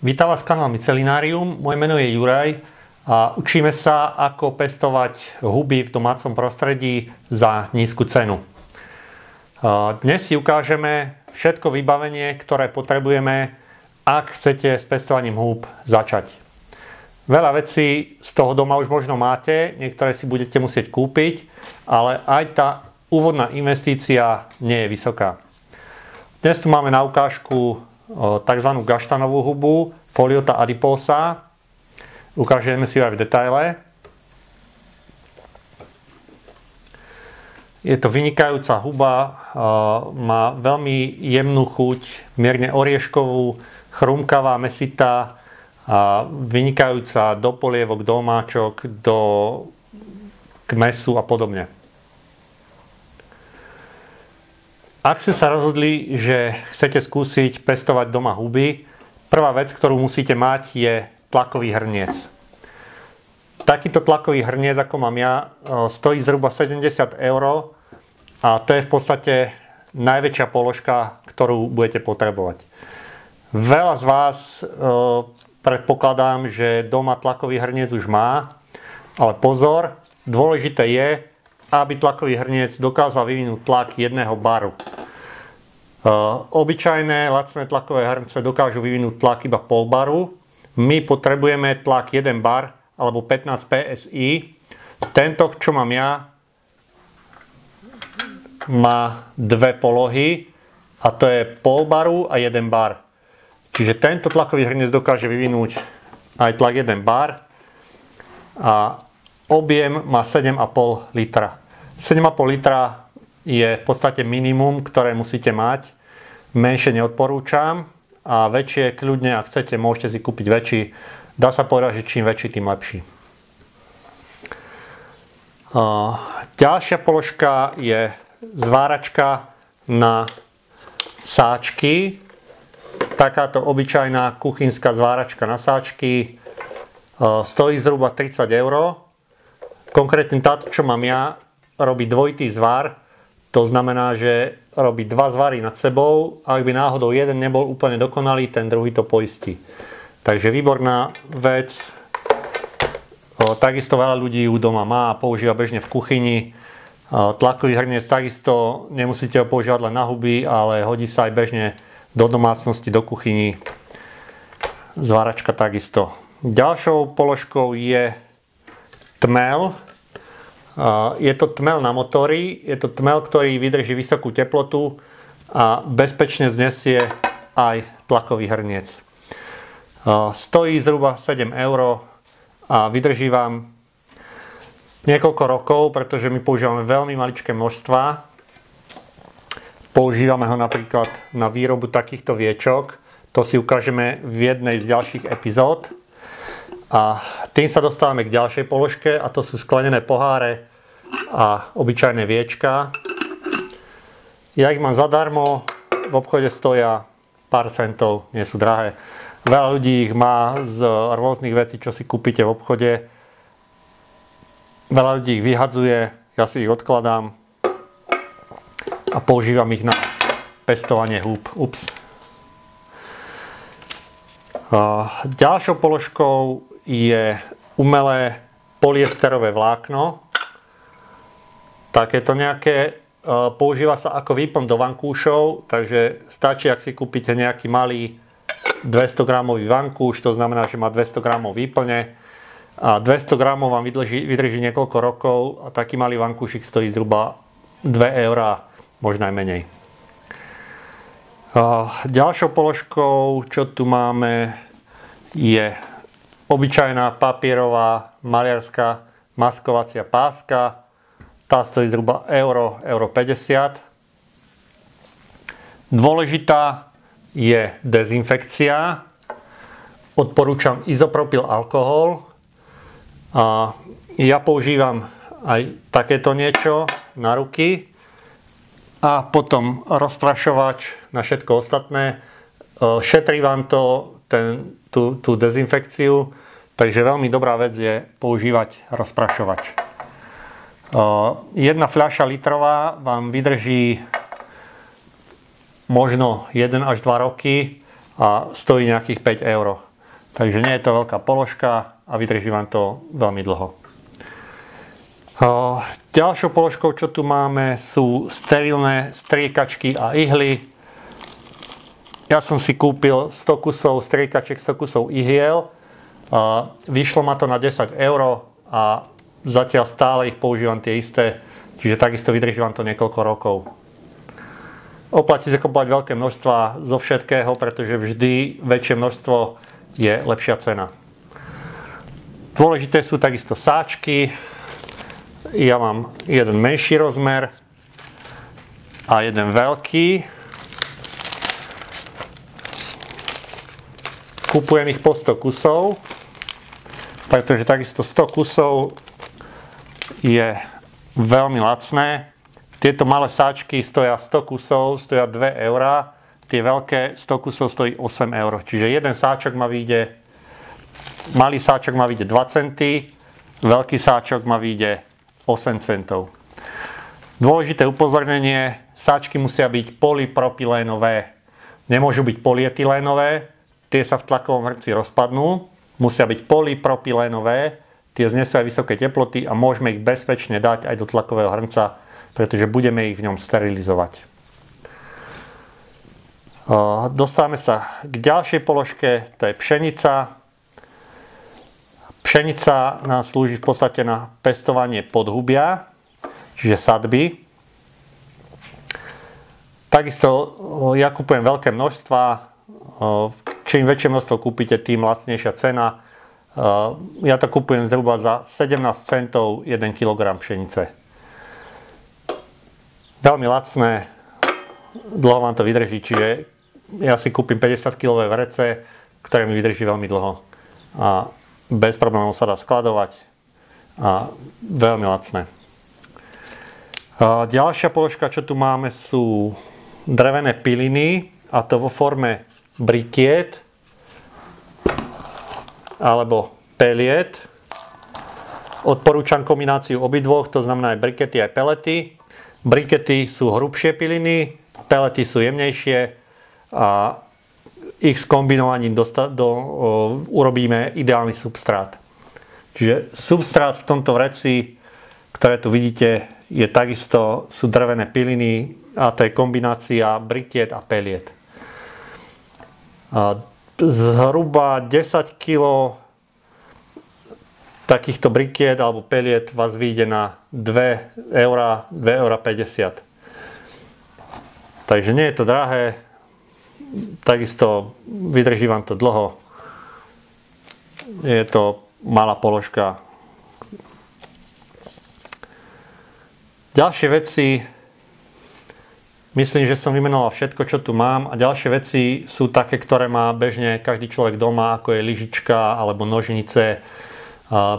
Vítam vás kanál Mycelinárium, moje meno je Juraj a učíme sa, ako pestovať huby v domácom prostredí za nízku cenu. Dnes si ukážeme všetko vybavenie, ktoré potrebujeme, ak chcete s pestovaním húb začať. Veľa vecí z toho doma už možno máte, niektoré si budete musieť kúpiť, ale aj tá úvodná investícia nie je vysoká. Dnes tu máme na ukážku tzv. Gaštanovú hubu, Foliota adiposa. Ukážeme si ju aj v detaile. Je to vynikajúca huba, má veľmi jemnú chuť, mierne orieškovú, chrumkavá, mäsitá, vynikajúca do polievok, do omáčok, k mäsu a podobne. Ak ste sa rozhodli, že chcete skúsiť pestovať doma huby, prvá vec, ktorú musíte mať, je tlakový hrniec. Takýto tlakový hrniec, ako mám ja, stojí zhruba 70 € a to je v podstate najväčšia položka, ktorú budete potrebovať. Veľa z vás predpokladám, že doma tlakový hrniec už má, ale pozor, dôležité je, aby tlakový hrniec dokázal vyvinúť tlak 1 baru. Obyčajné lacné tlakové hrnce dokážu vyvinúť tlak iba pol baru. My potrebujeme tlak 1 bar alebo 15 PSI. Tento, čo mám ja, má dve polohy a to je pol baru a 1 bar. Čiže tento tlakový hrniec dokáže vyvinúť aj tlak 1 bar a objem má 7,5 litra. 7,5 litra je v podstate minimum, ktoré musíte mať. Menšie neodporúčam a väčšie kľudne, ak chcete, môžete si kúpiť väčší. Dá sa povedať, že čím väčší, tým lepší. Ďalšia položka je zváračka na sáčky. Takáto obyčajná kuchynská zváračka na sáčky stojí zhruba 30 €. Konkrétne táto, čo mám ja, robí dvojitý zvar. To znamená, že robí dva zvary nad sebou a ak by náhodou jeden nebol úplne dokonalý, ten druhý to poistí. Takže výborná vec. Takisto veľa ľudí ju doma má a používa bežne v kuchyni. Tlakový hrniec takisto nemusíte ho používať len na huby, ale hodí sa aj bežne do domácnosti, do kuchyni. Zváračka takisto. Ďalšou položkou je tmel. Je to tmel na motory, je to tmel, ktorý vydrží vysokú teplotu a bezpečne znesie aj tlakový hrniec. Stojí zhruba 7 € a vydrží vám niekoľko rokov, pretože my používame veľmi maličké množstva. Používame ho napríklad na výrobu takýchto viečok. To si ukážeme v jednej z ďalších epizód. A tým sa dostávame k ďalšej položke a to sú sklenené poháre a obyčajné viečka. Ja ich mám zadarmo, v obchode stoja pár centov, nie sú drahé. Veľa ľudí ich má z rôznych vecí, čo si kúpite v obchode. Veľa ľudí ich vyhadzuje, ja si ich odkladám a používam ich na pestovanie húb. Ďalšou položkou je umelé polyesterové vlákno. Takéto nejaké používa sa ako výplň do vankúšov, takže stačí, ak si kúpite nejaký malý 200 gramový vankúš, to znamená, že má 200 gramov výplne a 200 gramov vám vydrží niekoľko rokov a taký malý vankúšik stojí zhruba 2 €, možno aj menej. Ďalšou položkou, čo tu máme, je obyčajná papierová maliarská maskovacia páska. Tá stojí zhruba euro 50. Dôležitá je dezinfekcia. Odporúčam izopropyl alkohol. Ja používam aj takéto niečo na ruky a potom rozprašovač na všetko ostatné. Šetrí vám to tú dezinfekciu, takže veľmi dobrá vec je používať rozprašovač. Jedna fľaša litrová vám vydrží možno 1 až 2 roky a stojí nejakých 5 €. Takže nie je to veľká položka a vydrží vám to veľmi dlho. Ďalšou položkou, čo tu máme, sú sterilné striekačky a ihly. Ja som si kúpil 100 kusov striekačiek, 100 kusov ihiel. Vyšlo ma to na 10 € a zatiaľ stále ich používam tie isté, čiže takisto vydrží vám to niekoľko rokov. Oplatí sa kúpať veľké množstva zo všetkého, pretože vždy väčšie množstvo je lepšia cena. Dôležité sú takisto sáčky. Ja mám jeden menší rozmer a jeden veľký. Kupujem ich po 100 kusov, pretože takisto 100 kusov je veľmi lacné. Tieto malé sáčky stoja 100 kusov, stoja 2 €. Tie veľké 100 kusov stojí 8 €. Čiže jeden sáčok ma vyjde, malý sáčok ma vyjde 2 centy, veľký sáčok ma vyjde 8 centov. Dôležité upozornenie, sáčky musia byť polypropylénové. Nemôžu byť polyetylénové, tie sa v tlakovom hrnci rozpadnú. Musia byť polypropylénové, tie znesú aj vysoké teploty a môžeme ich bezpečne dať aj do tlakového hrnca, pretože budeme ich v ňom sterilizovať. Dostávame sa k ďalšej položke, to je pšenica. Pšenica nás slúži v podstate na pestovanie podhubia, čiže sadby. Takisto ja kupujem veľké množstva. Čím väčšie množstvo kúpite, tým lacnejšia cena. Ja to kupujem zhruba za 17 centov 1 kg pšenice. Veľmi lacné, dlho vám to vydrží, čiže ja si kúpim 50-kilové vrece, ktoré mi vydrží veľmi dlho. A bez problémov sa dá skladovať a veľmi lacné. Ďalšia položka, čo tu máme, sú drevené piliny, a to vo forme brikiet alebo peliet. Odporúčam kombináciu obidvoch, to znamená aj brikety, aj pelety. Brikety sú hrubšie piliny, pelety sú jemnejšie a ich skombinovaním urobíme ideálny substrát. Čiže substrát v tomto vreci, ktoré tu vidíte, sú drevené piliny a to je kombinácia brikiet a peliet. Zhruba 10 kg takýchto brikiet alebo peliet vás vyjde na 2 €, 2,50 €. Takže nie je to drahé, takisto vydrží vám to dlho. Je to malá položka. Ďalšie veci, myslím, že som vymenoval všetko, čo tu mám, a ďalšie veci sú také, ktoré má bežne každý človek doma, ako je lyžička alebo nožnice,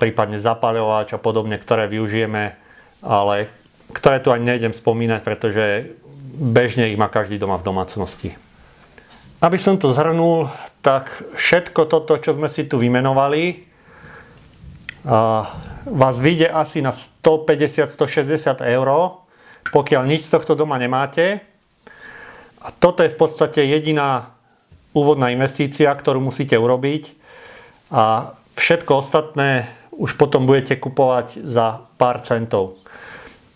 prípadne zapaľovač a podobne, ktoré využijeme, ale ktoré tu ani nejdem spomínať, pretože bežne ich má každý doma v domácnosti. Aby som to zhrnul, tak všetko toto, čo sme si tu vymenovali, vás vyjde asi na 150–160 €, pokiaľ nič z tohto doma nemáte. A toto je v podstate jediná úvodná investícia, ktorú musíte urobiť. A všetko ostatné už potom budete kupovať za pár centov.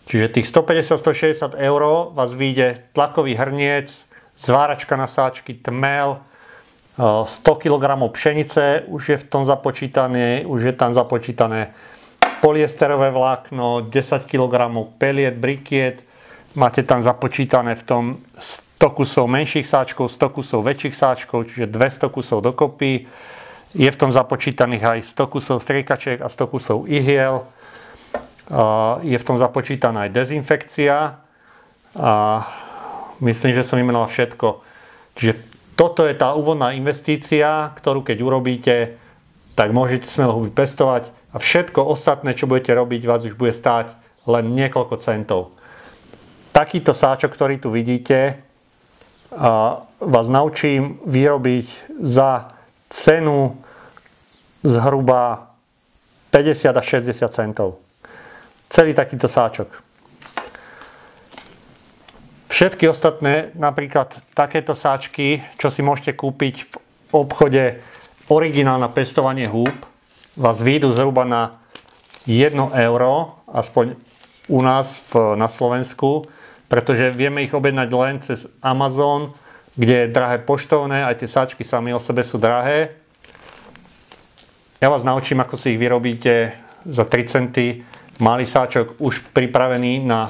Čiže tých 150–160 € vás vyjde tlakový hrniec, zváračka na sáčky, tmel, 100 kg pšenice už je v tom započítané, už je tam započítané polyesterové vlákno, 10 kg peliet, brikiet, máte tam započítané v tom 100 kusov menších sáčkov, 100 kusov väčších sáčkov, čiže 200 kusov dokopy. Je v tom započítaných aj 100 kusov striekačiek a 100 kusov ihiel. Je v tom započítaná aj dezinfekcia. A myslím, že som vymenoval všetko. Čiže toto je tá úvodná investícia, ktorú keď urobíte, tak môžete smelo huby pestovať a všetko ostatné, čo budete robiť, vás už bude stáť len niekoľko centov. Takýto sáčok, ktorý tu vidíte, vás naučím vyrobiť za cenu zhruba 50 až 60 centov. Celý takýto sáčok. Všetky ostatné, napríklad takéto sáčky, čo si môžete kúpiť v obchode originál na pestovanie húb vás výjdu zhruba na 1 euro, aspoň u nás na Slovensku, pretože vieme ich objednať len cez Amazon, kde je drahé poštovné, aj tie sáčky sami o sebe sú drahé. Ja vás naučím, ako si ich vyrobíte za 3 centy. Malý sáčok už pripravený na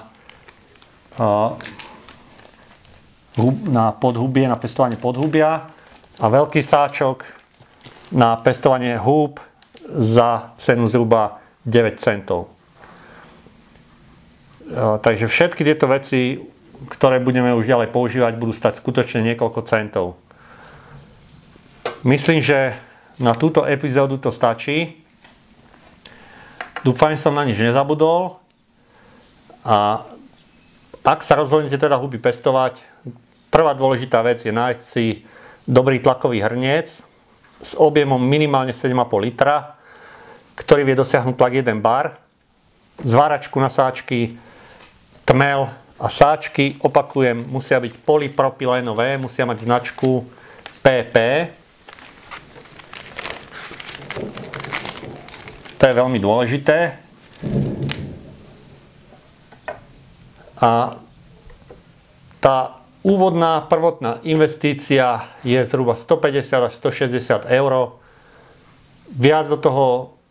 podhubie, na pestovanie podhubia a veľký sáčok na pestovanie húb za cenu zhruba 9 centov. Takže všetky tieto veci, ktoré budeme už ďalej používať, budú stať skutočne niekoľko centov. Myslím, že na túto epizódu to stačí. Dúfam, že som na nič nezabudol. A ak sa rozhodnete teda huby pestovať, prvá dôležitá vec je nájsť si dobrý tlakový hrniec s objemom minimálne 7,5 litra, ktorý vie dosiahnuť tlak 1 bar, zváračku na sáčky, tmel a sáčky, opakujem, musia byť polypropylénové, musia mať značku PP. To je veľmi dôležité. A tá úvodná prvotná investícia je zhruba 150 až 160 eur. Viac do toho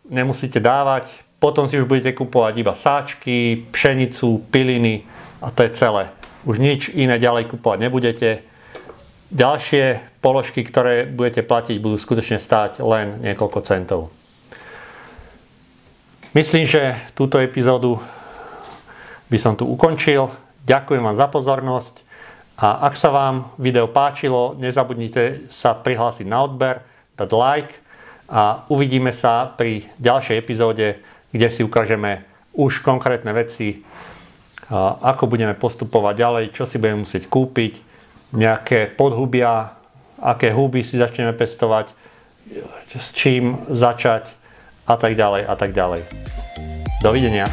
nemusíte dávať. Potom si už budete kupovať iba sáčky, pšenicu, piliny a to je celé. Už nič iné ďalej kupovať nebudete. Ďalšie položky, ktoré budete platiť, budú skutočne stáť len niekoľko centov. Myslím, že túto epizódu by som tu ukončil. Ďakujem vám za pozornosť a ak sa vám video páčilo, nezabudnite sa prihlásiť na odber, dať like a uvidíme sa pri ďalšej epizóde, kde si ukážeme už konkrétne veci, ako budeme postupovať ďalej, čo si budeme musieť kúpiť, nejaké podhubia, aké húby si začneme pestovať, s čím začať a tak ďalej a tak ďalej. Dovidenia.